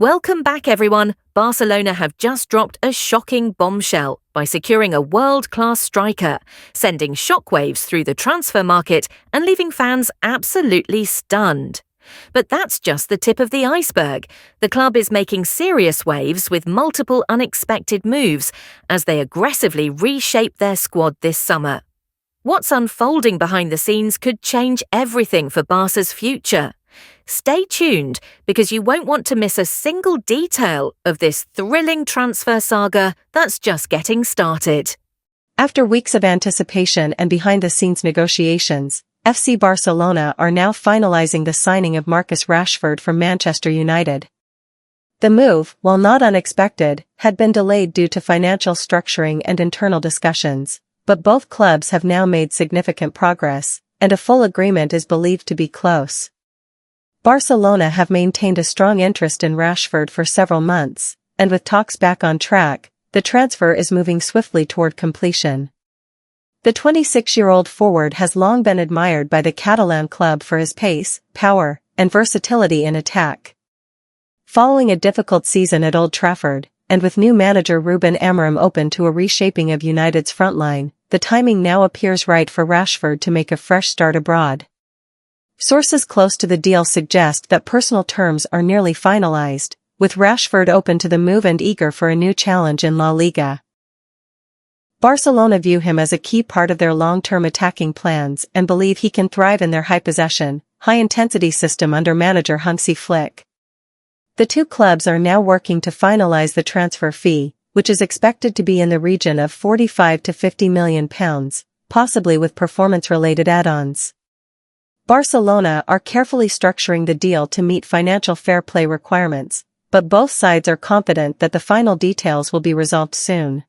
Welcome back, everyone. Barcelona have just dropped a shocking bombshell by securing a world-class striker, sending shockwaves through the transfer market and leaving fans absolutely stunned. But that's just the tip of the iceberg. The club is making serious waves with multiple unexpected moves as they aggressively reshape their squad this summer. What's unfolding behind the scenes could change everything for Barca's future. Stay tuned, because you won't want to miss a single detail of this thrilling transfer saga that's just getting started. After weeks of anticipation and behind-the-scenes negotiations, FC Barcelona are now finalizing the signing of Marcus Rashford from Manchester United. The move, while not unexpected, had been delayed due to financial structuring and internal discussions, but both clubs have now made significant progress, and a full agreement is believed to be close. Barcelona have maintained a strong interest in Rashford for several months, and with talks back on track, the transfer is moving swiftly toward completion. The 26-year-old forward has long been admired by the Catalan club for his pace, power, and versatility in attack. Following a difficult season at Old Trafford, and with new manager Ruben Amorim open to a reshaping of United's frontline, the timing now appears right for Rashford to make a fresh start abroad. Sources close to the deal suggest that personal terms are nearly finalized, with Rashford open to the move and eager for a new challenge in La Liga. Barcelona view him as a key part of their long-term attacking plans and believe he can thrive in their high-possession, high-intensity system under manager Hansi Flick. The two clubs are now working to finalize the transfer fee, which is expected to be in the region of £45 to £50 million, possibly with performance-related add-ons. Barcelona are carefully structuring the deal to meet financial fair play requirements, but both sides are confident that the final details will be resolved soon.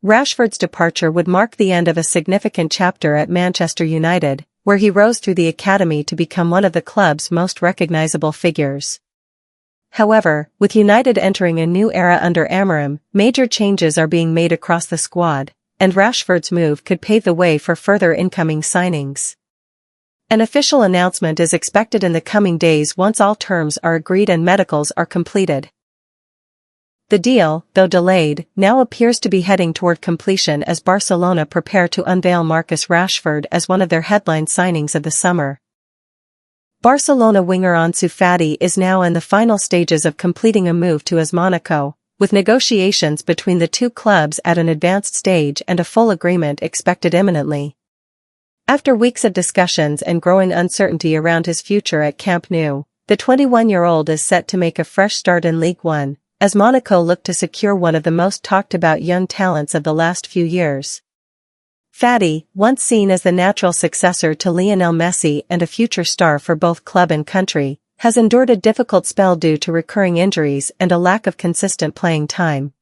Rashford's departure would mark the end of a significant chapter at Manchester United, where he rose through the academy to become one of the club's most recognizable figures. However, with United entering a new era under Amorim, major changes are being made across the squad, and Rashford's move could pave the way for further incoming signings. An official announcement is expected in the coming days once all terms are agreed and medicals are completed. The deal, though delayed, now appears to be heading toward completion as Barcelona prepare to unveil Marcus Rashford as one of their headline signings of the summer. Barcelona winger Ansu Fati is now in the final stages of completing a move to Monaco, with negotiations between the two clubs at an advanced stage and a full agreement expected imminently. After weeks of discussions and growing uncertainty around his future at Camp Nou, the 21-year-old is set to make a fresh start in Ligue 1, as Monaco look to secure one of the most talked-about young talents of the last few years. Fati, once seen as the natural successor to Lionel Messi and a future star for both club and country, has endured a difficult spell due to recurring injuries and a lack of consistent playing time.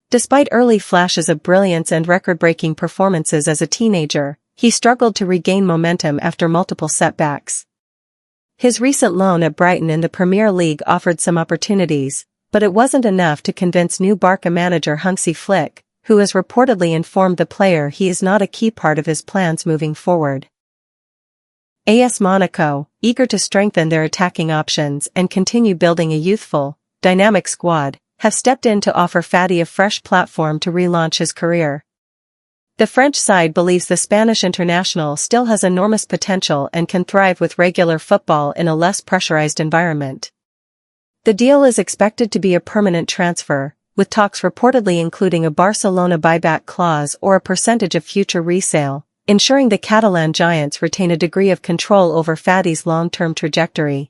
Despite early flashes of brilliance and record-breaking performances as a teenager, he struggled to regain momentum after multiple setbacks. His recent loan at Brighton in the Premier League offered some opportunities, but it wasn't enough to convince new Barca manager Hansi Flick, who has reportedly informed the player he is not a key part of his plans moving forward. AS Monaco, eager to strengthen their attacking options and continue building a youthful, dynamic squad, have stepped in to offer Fati a fresh platform to relaunch his career. The French side believes the Spanish international still has enormous potential and can thrive with regular football in a less pressurized environment. The deal is expected to be a permanent transfer, with talks reportedly including a Barcelona buyback clause or a percentage of future resale, ensuring the Catalan giants retain a degree of control over Fati's long-term trajectory.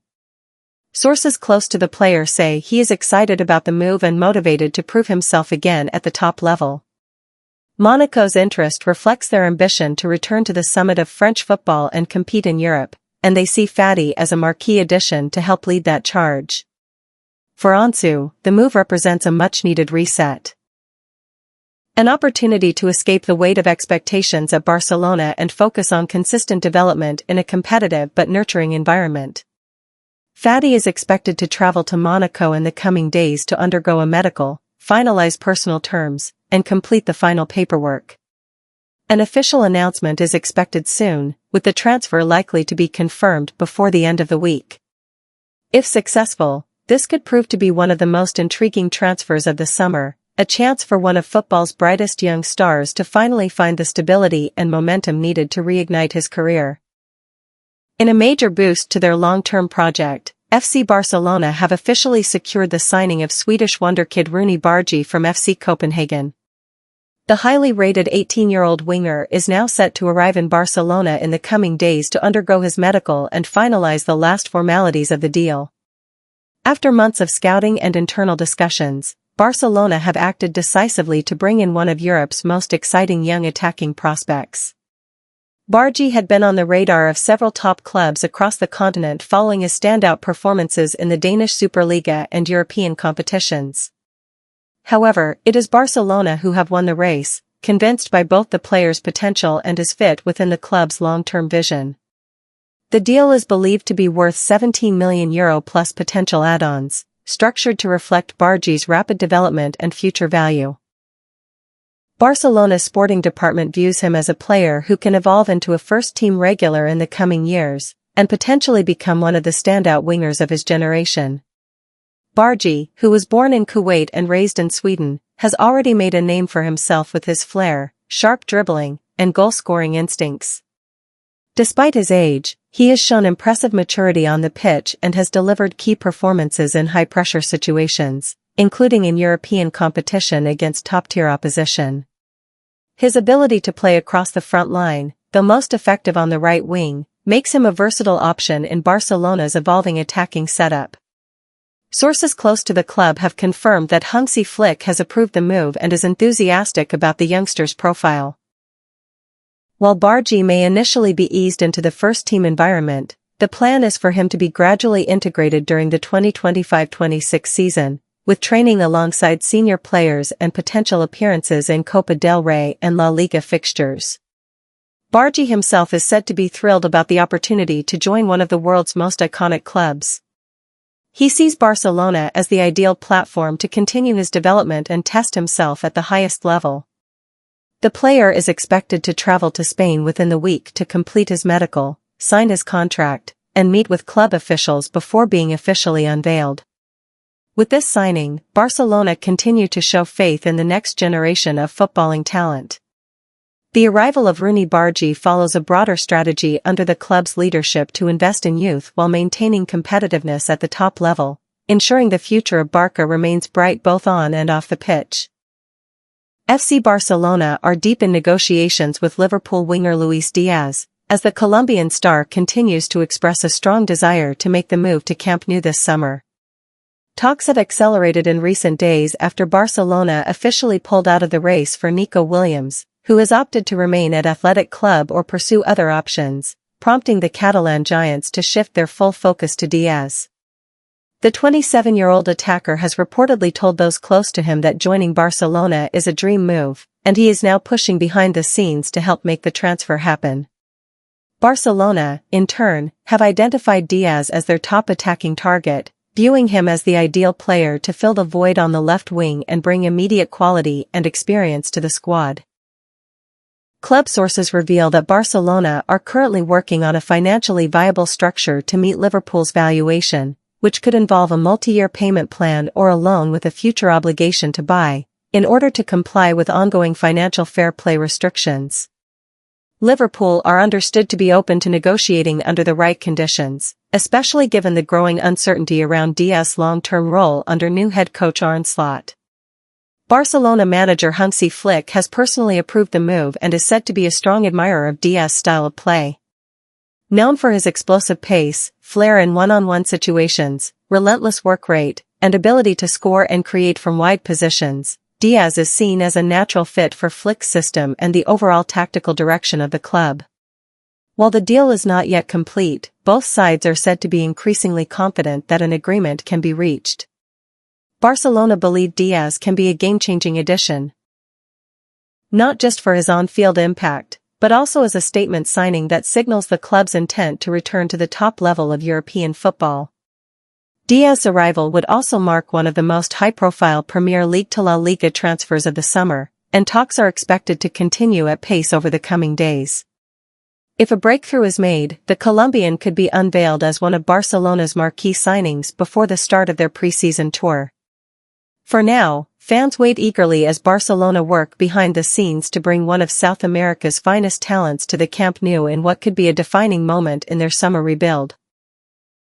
Sources close to the player say he is excited about the move and motivated to prove himself again at the top level. Monaco's interest reflects their ambition to return to the summit of French football and compete in Europe, and they see Fati as a marquee addition to help lead that charge. For Ansu, the move represents a much-needed reset. An opportunity to escape the weight of expectations at Barcelona and focus on consistent development in a competitive but nurturing environment. Fati is expected to travel to Monaco in the coming days to undergo a medical, finalize personal terms, and complete the final paperwork. An official announcement is expected soon, with the transfer likely to be confirmed before the end of the week. If successful, this could prove to be one of the most intriguing transfers of the summer, a chance for one of football's brightest young stars to finally find the stability and momentum needed to reignite his career. In a major boost to their long-term project, FC Barcelona have officially secured the signing of Swedish wonderkid Rooney Bardghji from FC Copenhagen. The highly rated 18-year-old winger is now set to arrive in Barcelona in the coming days to undergo his medical and finalize the last formalities of the deal. After months of scouting and internal discussions, Barcelona have acted decisively to bring in one of Europe's most exciting young attacking prospects. Bardghji had been on the radar of several top clubs across the continent following his standout performances in the Danish Superliga and European competitions. However, it is Barcelona who have won the race, convinced by both the player's potential and his fit within the club's long-term vision. The deal is believed to be worth €17 million plus potential add-ons, structured to reflect Bardghji's rapid development and future value. Barcelona's sporting department views him as a player who can evolve into a first-team regular in the coming years, and potentially become one of the standout wingers of his generation. Bardghji, who was born in Kuwait and raised in Sweden, has already made a name for himself with his flair, sharp dribbling, and goal-scoring instincts. Despite his age, he has shown impressive maturity on the pitch and has delivered key performances in high-pressure situations, including in European competition against top-tier opposition. His ability to play across the front line, though most effective on the right wing, makes him a versatile option in Barcelona's evolving attacking setup. Sources close to the club have confirmed that Hansi Flick has approved the move and is enthusiastic about the youngster's profile. While Bardghji may initially be eased into the first-team environment, the plan is for him to be gradually integrated during the 2025-26 season, with training alongside senior players and potential appearances in Copa del Rey and La Liga fixtures. Bardghji himself is said to be thrilled about the opportunity to join one of the world's most iconic clubs. He sees Barcelona as the ideal platform to continue his development and test himself at the highest level. The player is expected to travel to Spain within the week to complete his medical, sign his contract, and meet with club officials before being officially unveiled. With this signing, Barcelona continue to show faith in the next generation of footballing talent. The arrival of Rooney Bardghji follows a broader strategy under the club's leadership to invest in youth while maintaining competitiveness at the top level, ensuring the future of Barca remains bright both on and off the pitch. FC Barcelona are deep in negotiations with Liverpool winger Luis Diaz, as the Colombian star continues to express a strong desire to make the move to Camp Nou this summer. Talks have accelerated in recent days after Barcelona officially pulled out of the race for Nico Williams, who has opted to remain at Athletic Club or pursue other options, prompting the Catalan giants to shift their full focus to Diaz. The 27-year-old attacker has reportedly told those close to him that joining Barcelona is a dream move, and he is now pushing behind the scenes to help make the transfer happen. Barcelona, in turn, have identified Diaz as their top attacking target, viewing him as the ideal player to fill the void on the left wing and bring immediate quality and experience to the squad. Club sources reveal that Barcelona are currently working on a financially viable structure to meet Liverpool's valuation, which could involve a multi-year payment plan or a loan with a future obligation to buy, in order to comply with ongoing financial fair play restrictions. Liverpool are understood to be open to negotiating under the right conditions, especially given the growing uncertainty around Diaz's long-term role under new head coach Arne Slot. Barcelona manager Hansi Flick has personally approved the move and is said to be a strong admirer of Diaz's style of play. Known for his explosive pace, flair in one-on-one situations, relentless work rate, and ability to score and create from wide positions, Diaz is seen as a natural fit for Flick's system and the overall tactical direction of the club. While the deal is not yet complete, both sides are said to be increasingly confident that an agreement can be reached. Barcelona believe Diaz can be a game-changing addition, not just for his on-field impact, but also as a statement signing that signals the club's intent to return to the top level of European football. Diaz's arrival would also mark one of the most high-profile Premier League to La Liga transfers of the summer, and talks are expected to continue at pace over the coming days. If a breakthrough is made, the Colombian could be unveiled as one of Barcelona's marquee signings before the start of their preseason tour. For now, fans wait eagerly as Barcelona work behind the scenes to bring one of South America's finest talents to the Camp Nou in what could be a defining moment in their summer rebuild.